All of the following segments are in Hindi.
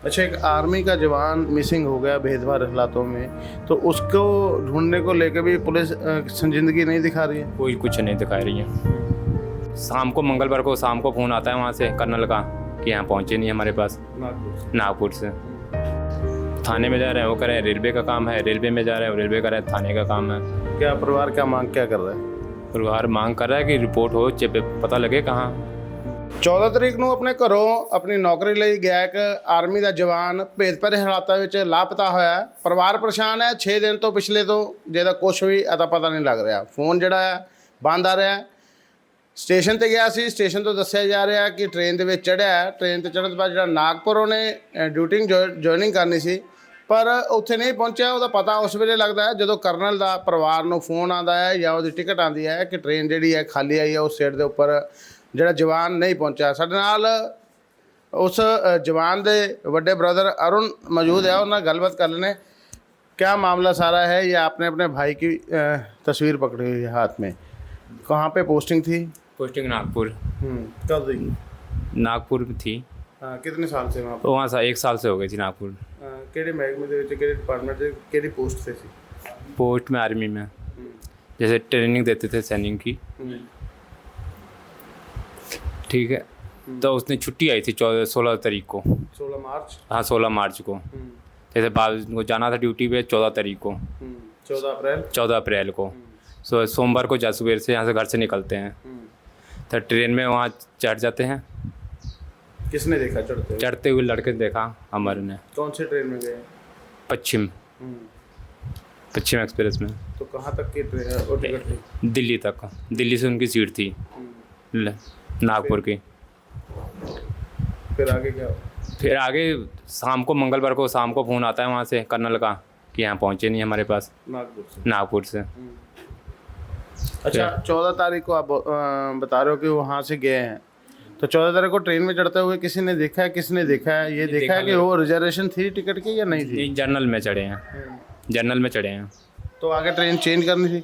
अच्छा, एक आर्मी का जवान मिसिंग हो गया भेदभाव हालातों में, तो उसको ढूंढने को लेकर भी पुलिस संजीदगी नहीं दिखा रही है। कोई कुछ नहीं दिखा रही है। शाम को मंगलवार को शाम को फ़ोन आता है वहाँ से कर्नल का कि यहाँ पहुँचे नहीं हमारे पास। नागपुर से थाने में जा रहे हैं, वो कह रहे हैं रेलवे का काम है, रेलवे में जा रहे हैं, रेलवे का रहे हैं, थाने का काम है। क्या परिवार क्या मांग क्या कर रहा है? परिवार मांग कर रहा है कि रिपोर्ट हो, पता लगे कहाँ। 14 ਤਰੀਕ ਨੂੰ ਆਪਣੇ ਘਰੋਂ ਆਪਣੀ ਨੌਕਰੀ ਲਈ ਗਿਆ ਇੱਕ ਆਰਮੀ ਦਾ ਜਵਾਨ ਭੇਦਭਰੇ ਹਾਲਾਤਾਂ ਵਿੱਚ ਲਾਪਤਾ ਹੋਇਆ ਹੈ। ਪਰਿਵਾਰ ਪਰੇਸ਼ਾਨ ਹੈ 6 ਦਿਨ ਤੋਂ, ਪਿਛਲੇ ਤੋਂ ਜਿਹਦਾ ਕੁਝ ਵੀ ਅਤਾ ਪਤਾ ਨਹੀਂ ਲੱਗ ਰਿਹਾ। ਫੋਨ ਜਿਹੜਾ ਹੈ ਬੰਦ ਆ ਰਿਹਾ ਹੈ। ਸਟੇਸ਼ਨ ਤੇ ਗਿਆ ਸੀ, ਸਟੇਸ਼ਨ ਤੋਂ ਦੱਸਿਆ ਜਾ ਰਿਹਾ ਕਿ ਟ੍ਰੇਨ ਦੇ ਵਿੱਚ ਚੜ੍ਹਿਆ ਹੈ। ਟ੍ਰੇਨ ਤੇ ਚੜ੍ਹਨ ਤੋਂ ਬਾਅਦ ਜਿਹੜਾ ਨਾਗਪੁਰ ਉਹਨੇ ਡਿਊਟੀ ਜੁਆਇਨਿੰਗ ਕਰਨੀ ਸੀ, ਪਰ ਉੱਥੇ ਨਹੀਂ ਪਹੁੰਚਿਆ। ਉਹਦਾ ਪਤਾ ਉਸ ਵੇਲੇ ਲੱਗਦਾ ਹੈ ਜਦੋਂ ਕਰਨਲ ਦਾ ਪਰਿਵਾਰ ਨੂੰ ਫੋਨ ਆਉਂਦਾ ਹੈ ਜਾਂ ਉਹਦੀ ਟਿਕਟ ਆਉਂਦੀ ਹੈ ਕਿ ਟ੍ਰੇਨ ਜਿਹੜੀ ਹੈ ਖਾਲੀ ਆਈ ਹੈ। ਉਸ ਸੀਟ ਦੇ ਉੱਪਰ ਜਿਹੜਾ ਜਵਾਨ ਨਹੀਂ ਪਹੁੰਚਿਆ। ਸਾਡੇ ਨਾਲ ਉਸ ਜਵਾਨ ਦੇ ਵੱਡੇ ब्रदर अरुण मौजूद है, उन्होंने गलबात कर लेने। क्या मामला सारा है? ये आपने अपने भाई की तस्वीर पकड़ी हुई है हाथ में। कहाँ पे पोस्टिंग थी? पोस्टिंग नागपुर। कब थी? नागपुर में थी। कितने साल से वहाँ वहाँ 1 साल से हो गई थी नागपुर। ਕਿਹੜੇ ਮਹਿਕਮੇ ਦੇ ਵਿੱਚ, ਕਿਹੜੇ डिपार्टमेंट से, ਕਿਹੜੀ पोस्ट से थी? पोस्ट में आर्मी में जैसे ट्रेनिंग देते थे सैनिक की, ठीक है। तो उसने छुट्टी आई थी 16 तारीख को। 16 मार्च? हाँ 16 मार्च को। जैसे बाद को जाना था ड्यूटी पे 14 तारीख को। 14 अप्रैल को सोमवार को सुबह से यहाँ से घर से निकलते हैं, तो ट्रेन में वहाँ चढ़ जाते हैं। किसने देखा चढ़ते हुए लड़के देखा अमर ने। कौन से ट्रेन में गए? पश्चिम एक्सप्रेस में। तो कहाँ तक की टिकट थी? दिल्ली तक। दिल्ली से उनकी सीट थी नागपुर की। फिर आगे क्या हुआ? फिर आगे शाम को मंगलवार को शाम को फ़ोन आता है वहाँ से कर्नल का कि यहाँ पहुँचे नहीं हमारे पास। नागपुर से। अच्छा, 14 तारीख को आप बता रहे हो कि वहाँ से गए हैं, तो 14 तारीख को ट्रेन में चढ़ते हुए किसी ने देखा है? किसने देखा है? ये देखा है कि वो रिजर्वेशन थी टिकट की या नहीं थी? जनरल में चढ़े हैं। जनरल में चढ़े हैं। तो आगे ट्रेन चेंज करनी थी?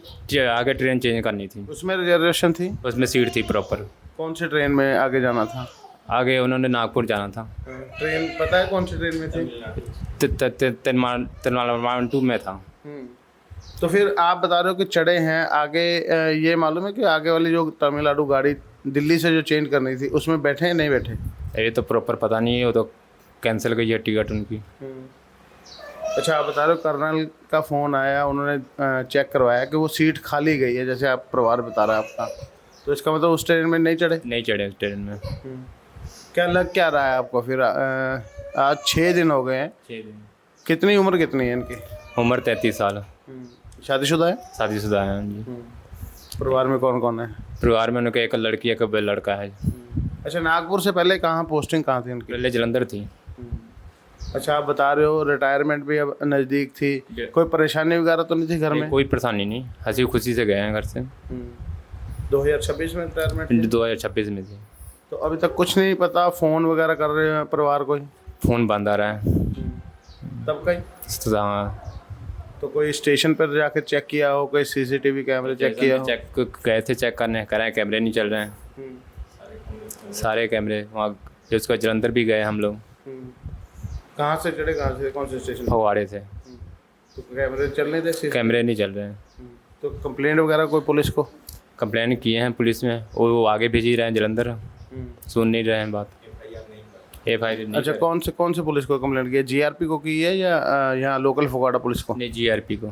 आगे ट्रेन चेंज करनी थी। उसमें रिजर्वेशन थी? उसमें सीट थी प्रॉपर। कौन सी ट्रेन में आगे जाना था? आगे उन्होंने नागपुर जाना था। ट्रेन पता है कौन सी ट्रेन में थी? तमिलनाडु में था। तो फिर आप बता रहे हो कि चढ़े हैं आगे, ये मालूम है कि आगे वाली जो तमिलनाडु गाड़ी दिल्ली से जो चेंज करनी थी उसमें बैठे हैं नहीं बैठे? ये तो प्रॉपर पता नहीं है, वो तो कैंसिल गई है टिकट उनकी। अच्छा, आप बता रहे हो कर्नल का फ़ोन आया, उन्होंने चेक करवाया कि वो सीट खाली गई है, जैसे आप परिवार बता रहा है आपका, तो इसका मतलब उस ट्रेन में नहीं चढ़े? नहीं चढ़े उस ट्रेन में। क्या लग क्या रहा है आपको फिर? आज 6 दिन हो गए हैं। 6 दिन। कितनी उम्र कितनी है इनकी? उम्र 33 साल। शादीशुदा है? शादीशुदा है जी। परिवार में कौन कौन है? परिवार में उनके एक लड़की एक लड़का है। अच्छा, नागपुर से पहले कहाँ पोस्टिंग कहाँ थी इनकी? पहले जलंधर थी। अच्छा, आप बता रहे हो रिटायरमेंट भी अब नज़दीक थी, कोई परेशानी वगैरह तो नहीं थी घर में? कोई परेशानी नहीं, हंसी खुशी से गए हैं घर से। 2026 में रिटायरमेंट? 2026 में थी। तो अभी तक कुछ नहीं पता? फ़ोन वगैरह कर रहे हैं परिवार को? फ़ोन बंद आ रहा है तब कहीं? हाँ। तो कोई स्टेशन पर जाकर चेक किया हो, कोई सीसीटीवी कैमरे चेक किया हो? चेक गए थे चेक करने, कराए, कैमरे नहीं चल रहे हैं। सारे कैमरे वहाँ जो उसका जलंधर भी गए हम लोग। कहाँ से चढ़े, कहाँ से, कौन से स्टेशन? फगवाड़े से। तो कैमरे चल नहीं थे? कैमरे नहीं चल रहे हैं। तो कंप्लेंट वगैरह कोई पुलिस को? कंप्लेन किए हैं पुलिस में, वो आगे भेज ही रहे हैं जलंधर, सुन नहीं रहे हैं बात। FIR। अच्छा, कौन से पुलिस को कंप्लेंट की है? GRP को की है या यहाँ लोकल फगवाड़ा पुलिस को? नहीं, GRP को।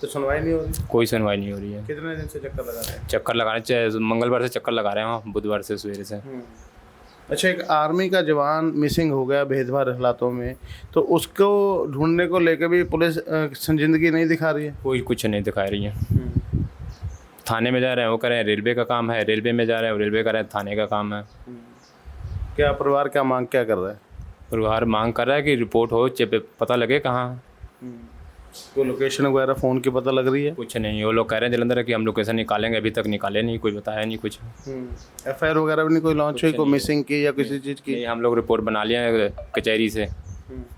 तो सुनवाई नहीं हो रही? कोई सुनवाई नहीं हो रही है। कितने दिन से चक्कर लगा रहे हैं? चक्कर लगाने मंगलवार से चक्कर लगा रहे हैं वहाँ, बुधवार से सवेरे से। अच्छा, एक आर्मी का जवान मिसिंग हो गया भेदभाव हालातों में, तो उसको ढूंढने को लेकर भी पुलिस संजीदगी नहीं दिखा रही है। कोई कुछ नहीं दिखा रही है। थाने में जा रहे हैं, वो कह रहे हैं रेलवे का काम है, रेलवे में जा रहे हैं, रेलवे का रहे हैं, थाने का काम है। क्या परिवार क्या मांग क्या कर रहा है? परिवार मांग कर रहा है कि रिपोर्ट हो, पता लगे कहाँ। कोई लोकेशन वगैरह फ़ोन की पता लग रही है? कुछ नहीं, वो लोग कह रहे हैं जलंधर कि हम लोकेशन निकालेंगे, अभी तक निकाले नहीं, कोई बताया नहीं कुछ। FIR वगैरह भी नहीं कोई लॉन्च हुई, कोई मिसिंग की या किसी चीज़ की? नहीं, हम लोग रिपोर्ट बना लिया है कचहरी से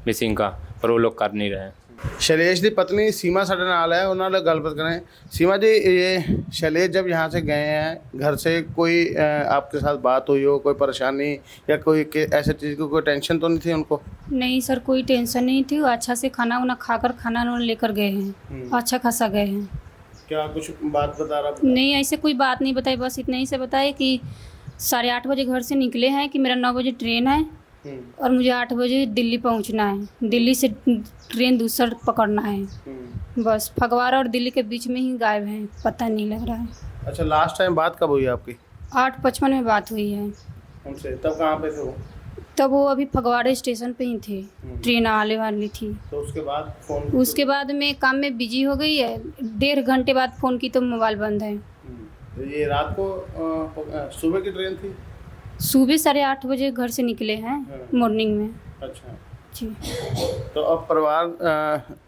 मिसिंग का, पर वो लोग कर नहीं रहे हैं। शैलेश की पत्नी सीमा साडे नाल है, उन्होंने गलबात करें। सीमा जी, ये शैलेश जब यहाँ से गए हैं घर से, कोई आपके साथ बात हुई हो, कोई परेशानी या कोई ऐसे चीज़ की कोई टेंशन तो नहीं थी उनको? नहीं सर, कोई टेंशन नहीं थी। वो अच्छा से खाना वाना खाकर खाना उन्होंने लेकर गए हैं, अच्छा खासा गए हैं। क्या कुछ बात बता रहा? नहीं, ऐसे कोई बात नहीं बताई, बस इतना ही से बताए कि 8:30 बजे घर से निकले हैं, कि मेरा 9 बजे ट्रेन है और मुझे 8 बजे दिल्ली पहुंचना है। दिल्ली से ट्रेन दूसरा पकड़ना है। बस फगवाड़ा और दिल्ली के बीच में ही गायब हैं, पता नहीं लग रहा है। अच्छा, लास्ट टाइम बात कब हुई आपकी 8:55 में बात हुई है उनसे? तब कहाँ पे थे वो? तब वो अभी फगवाड़ा स्टेशन पे ही थे, ट्रेन आने वाली थी। तो उसके बाद फोन? उसके बाद मैं काम में बिजी हो गई है। 1.5 घंटे बाद फ़ोन की तो मोबाइल बंद है। तो ये रात को सुबह की ट्रेन थी? सुबह 8:30 बजे घर से निकले हैं, मॉर्निंग में। अच्छा जी। तो अब परिवार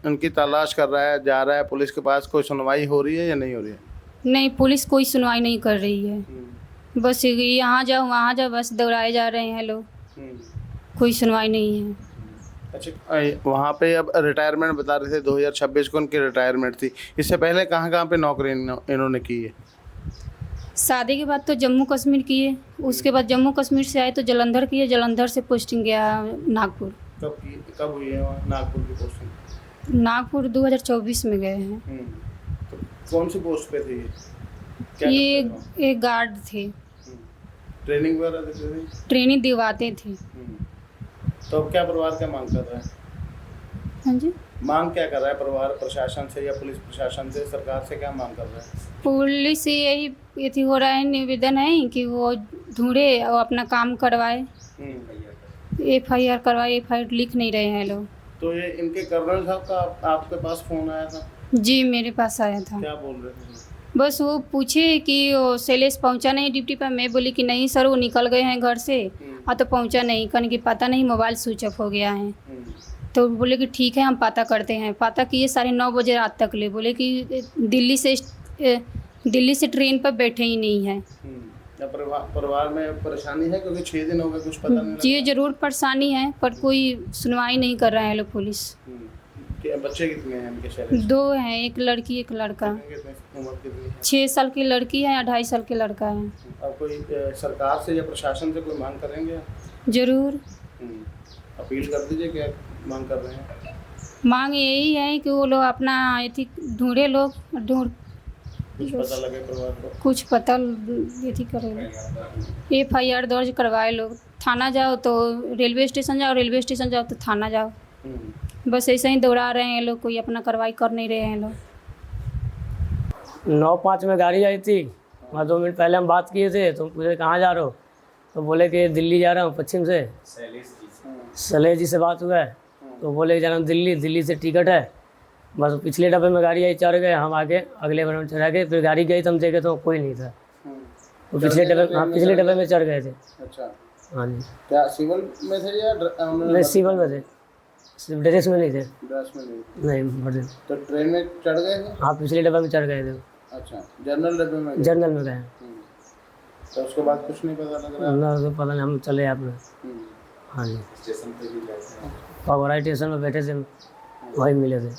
उनकी तलाश कर रहा है, जा रहा है पुलिस के पास। कोई सुनवाई हो रही है या नहीं हो रही है? नहीं, पुलिस कोई सुनवाई नहीं कर रही है। बस यहाँ जाओ वहाँ जाओ, बस दौड़ाए जा रहे हैं लोग, कोई सुनवाई नहीं है। अच्छा, वहाँ पे अब रिटायरमेंट बता रहे थे 2026 को उनकी रिटायरमेंट थी। इससे पहले कहाँ पे नौकरी इन्होंने की है? शादी के बाद तो जम्मू कश्मीर किए, उसके बाद जम्मू कश्मीर से आए तो जलंधर किए, जलंधर से पोस्टिंग गया नागपुर। कब हुई है वहाँ नागपुर की पोस्टिंग? नागपुर 2024 में गए हैं। तो कौन सी पोस्ट पे थे ये? ये एक गार्ड थे, ट्रेनिंग वगैरह देते थे? ट्रेनिंग दिलवाते थे। तो अब क्या परिवार क्या मांग कर रहा है? हाँ जी, मांग क्या कर रहा है परिवार? प्रशासन से या पुलिस प्रशासन से, सरकार से क्या मांग कर रहा है? पुलिस से यही हो रहा है, निवेदन है कि वो ढूंढे और अपना काम करवाए, FIR करवाए। FIR लिख नहीं रहे हैं लोग। तो ये इनके कर्नल साहब का आपके पास फोन आया था? जी, मेरे पास आया था। क्या बोल रहे थे? बस वो पूछे कि वो शैलेश पहुंचा नहीं ड्यूटी पर। मैं बोली कि नहीं सर, वो निकल गए हैं घर से, तो पहुंचा नहीं। कहने कि पता नहीं, मोबाइल स्विच ऑफ हो गया है। तो बोले कि ठीक है, हम पता करते हैं। पता किए 9:30 बजे रात तक ले। बोले कि दिल्ली से ट्रेन पर बैठे ही नहीं है। परिवार में परेशानी है क्योंकि 6 दिन हो गए, कुछ पता नहीं जी ज़रूर परेशानी है, पर कोई सुनवाई नहीं कर रहा है लोग, पुलिस। बच्चे कितने हैं इनके? शैलेश 2 हैं, एक लड़की एक लड़का। उम्र कितनी है? 6 साल की लड़की है, 2.5 साल के लड़का है। अब कोई सरकार से या प्रशासन से कोई मांग करेंगे? जरूर अपील कर दीजिए, क्या मांग कर रहे हैं? मांग यही है कि वो लोग अपना एथी ढूंढे, लोग ढूंढ कुछ पता लगे परिवार को, कुछ पता एथी करेंगे। FIR दर्ज करवाए लोग। थाना जाओ तो रेलवे स्टेशन जाओ, रेलवे स्टेशन जाओ तो थाना जाओ। बस ऐसे ही दौड़ा रहे हैं लोग, कोई अपना कार्रवाई कर नहीं रहे हैं लोग। 9:05 में गाड़ी आई थी, वहाँ 2 मिनट पहले हम बात किए थे। तो पूछे कहाँ जा रहे हो, तो बोले कि दिल्ली जा रहा हूँ, पश्चिम से। शैलेश जी से बात हुआ है, तो बोले जा रहा हूँ दिल्ली, दिल्ली से टिकट है। बस पिछले डब्बे में गाड़ी आई, चढ़ गए हम, आगे अगले डब्बे में चढ़ा गए। फिर गाड़ी गई तो हम देखे तो कोई नहीं था। तो पिछले डब्बे में चढ़ गए थे। अच्छा, हाँ जी। क्या सिविल में थे या नहीं, सिविल में थे, सिर्फ ड्रेस में नहीं थे। ड्रेस में नहीं? नहीं। तो ट्रेन में चढ़ गए थे? हाँ, पिछले डब्बे में चढ़ गए थे। अच्छा, जनरल डब्बे में? जनरल में गए। तो उसके बाद कुछ नहीं पता लग रहा? ना, तो पता नहीं, हम चले आपने। हाँ जी, स्टेशन पे भी गए थे? फगवाड़ा स्टेशन में बैठे थे, वहीं मिले थे।